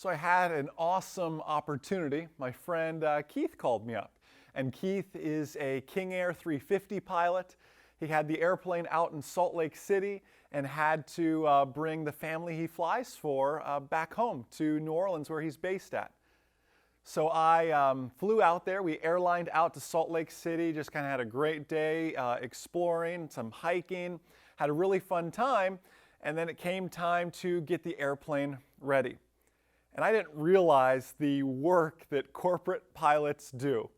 So I had an awesome opportunity. My friend Keith called me up. And Keith is a King Air 350 pilot. He had the airplane out in Salt Lake City and had to bring the family he flies for back home to New Orleans, where he's based at. So I flew out there. We airlined out to Salt Lake City, just kind of had a great day exploring, some hiking, had a really fun time. And then it came time to get the airplane ready. And I didn't realize the work that corporate pilots do.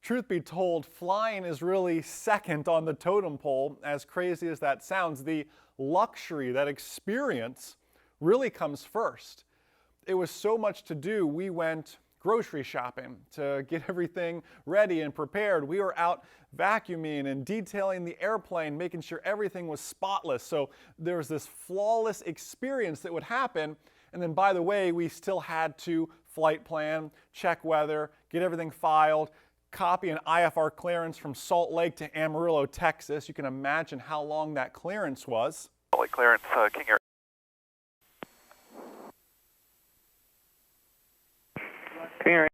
Truth be told, flying is really second on the totem pole, as crazy as that sounds. The luxury, that experience, really comes first. It was so much to do, we went grocery shopping to get everything ready and prepared. We were out vacuuming and detailing the airplane, making sure everything was spotless. So there was this flawless experience that would happen. And then, by the way, we still had to flight plan, check weather, get everything filed, copy an IFR clearance from Salt Lake to Amarillo, Texas. You can imagine how long that clearance was. Salt Lake clearance, King Air. King Air,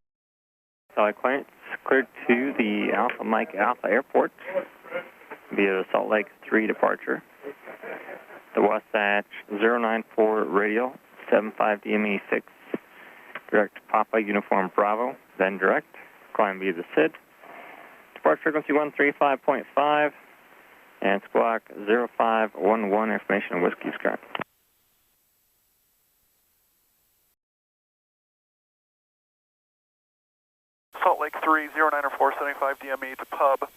Salt Lake clearance, cleared to the Alpha Mike Alpha Airport via the Salt Lake 3 departure. The Wasatch 094 radial. 75 DME 6, direct Papa Uniform Bravo, then direct, climb via the SID, departure frequency 135.5, and squawk 0511, information Whiskey Sky. Salt Lake 3, 094, 75 DME to pub,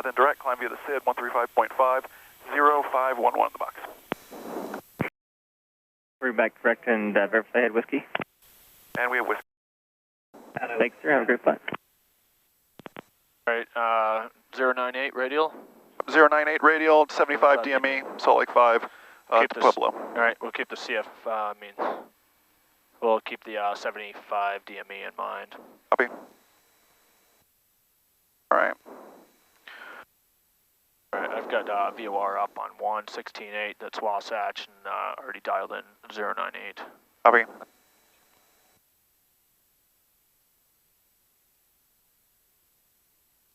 then direct, climb via the SID, 135.5, 0511 in the box. We're back direct and verify head Whiskey. And we have Whiskey. Thanks, sir. Have a great flight. All right, 098 radial. 098 radial, 75 DME, Salt Lake 5, to Pueblo. All right, we'll keep the we'll keep the 75 DME in mind. Copy. All right. All right, I've got VOR up on 116.8, that's Wasatch, and already dialed in 098. Copy. I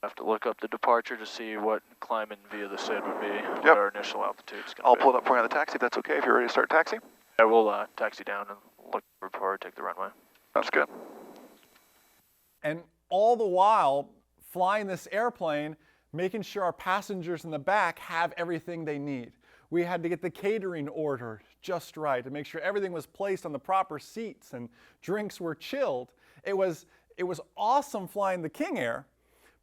have to look up the departure to see what climbing via the SID would be, what Yep. our initial altitude's going to be. I'll pull it up for you on the taxi if that's okay, if you're ready to start taxi. I will taxi down and look before I take the runway. That's good. And all the while, flying this airplane, making sure our passengers in the back have everything they need. We had to get the catering ordered just right to make sure everything was placed on the proper seats and drinks were chilled. It was awesome flying the King Air,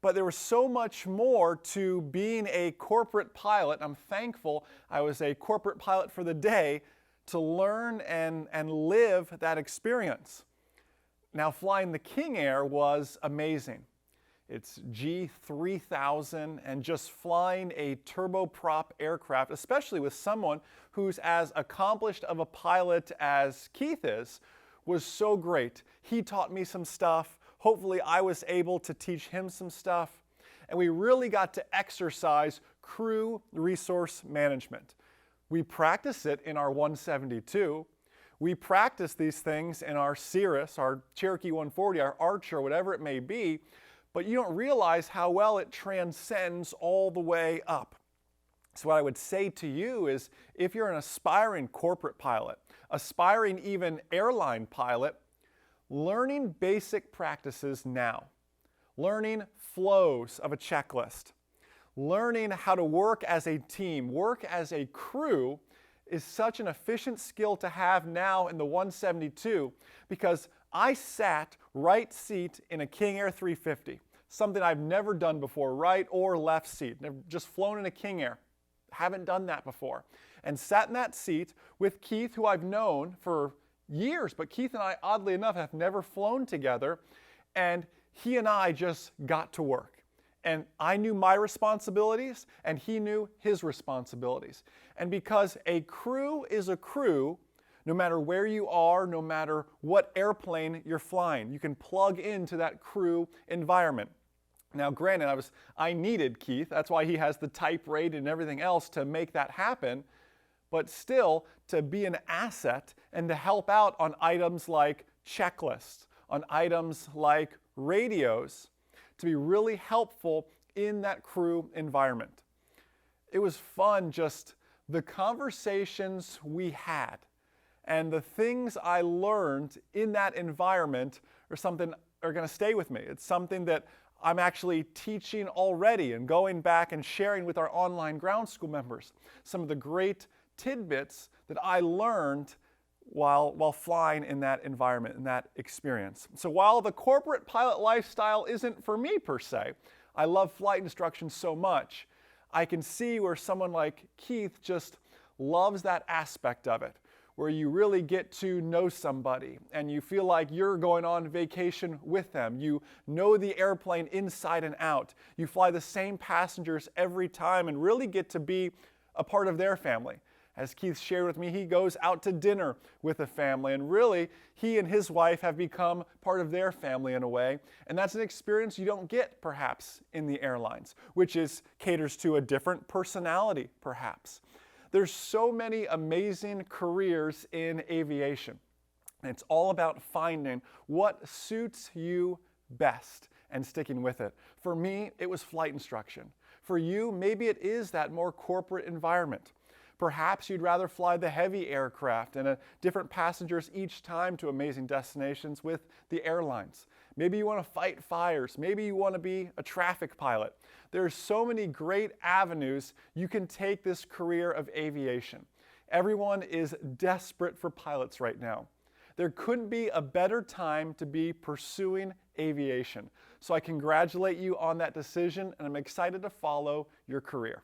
but there was so much more to being a corporate pilot. I'm thankful I was a corporate pilot for the day to learn and live that experience. Now, flying the King Air was amazing. It's G3000, and just flying a turboprop aircraft, especially with someone who's as accomplished of a pilot as Keith is, was so great. He taught me some stuff. Hopefully I was able to teach him some stuff. And we really got to exercise crew resource management. We practice it in our 172. We practice these things in our Cirrus, our Cherokee 140, our Archer, whatever it may be. But you don't realize how well it transcends all the way up. So what I would say to you is, if you're an aspiring corporate pilot, aspiring even airline pilot, learning basic practices now, learning flows of a checklist, learning how to work as a team, work as a crew is such an efficient skill to have now in the 172, because I sat right seat in a King Air 350, something I've never done before, right or left seat. Never just flown in a King Air. Haven't done that before. And sat in that seat with Keith, who I've known for years, but Keith and I, oddly enough, have never flown together. And he and I just got to work. And I knew my responsibilities, and he knew his responsibilities. And because a crew is a crew, no matter where you are, no matter what airplane you're flying, you can plug into that crew environment. Now, granted, I needed Keith. That's why he has the type rate and everything else to make that happen. But still, to be an asset and to help out on items like checklists on items like radios to be really helpful in that crew environment. It was fun, just the conversations we had and the things I learned in that environment are going to stay with me. It's something that I'm actually teaching already and going back and sharing with our online ground school members some of the great tidbits that I learned while flying in that environment, in that experience. So while the corporate pilot lifestyle isn't for me per se, I love flight instruction so much, I can see where someone like Keith just loves that aspect of it, where you really get to know somebody and you feel like you're going on vacation with them. You know the airplane inside and out. You fly the same passengers every time and really get to be a part of their family. As Keith shared with me, he goes out to dinner with a family, and really, he and his wife have become part of their family in a way, and that's an experience you don't get, perhaps, in the airlines, which caters to a different personality, perhaps. There's so many amazing careers in aviation, and it's all about finding what suits you best and sticking with it. For me, it was flight instruction. For you, maybe it is that more corporate environment. Perhaps you'd rather fly the heavy aircraft and different passengers each time to amazing destinations with the airlines. Maybe you want to fight fires. Maybe you want to be a traffic pilot. There's so many great avenues you can take this career of aviation. Everyone is desperate for pilots right now. There couldn't be a better time to be pursuing aviation. So I congratulate you on that decision, and I'm excited to follow your career.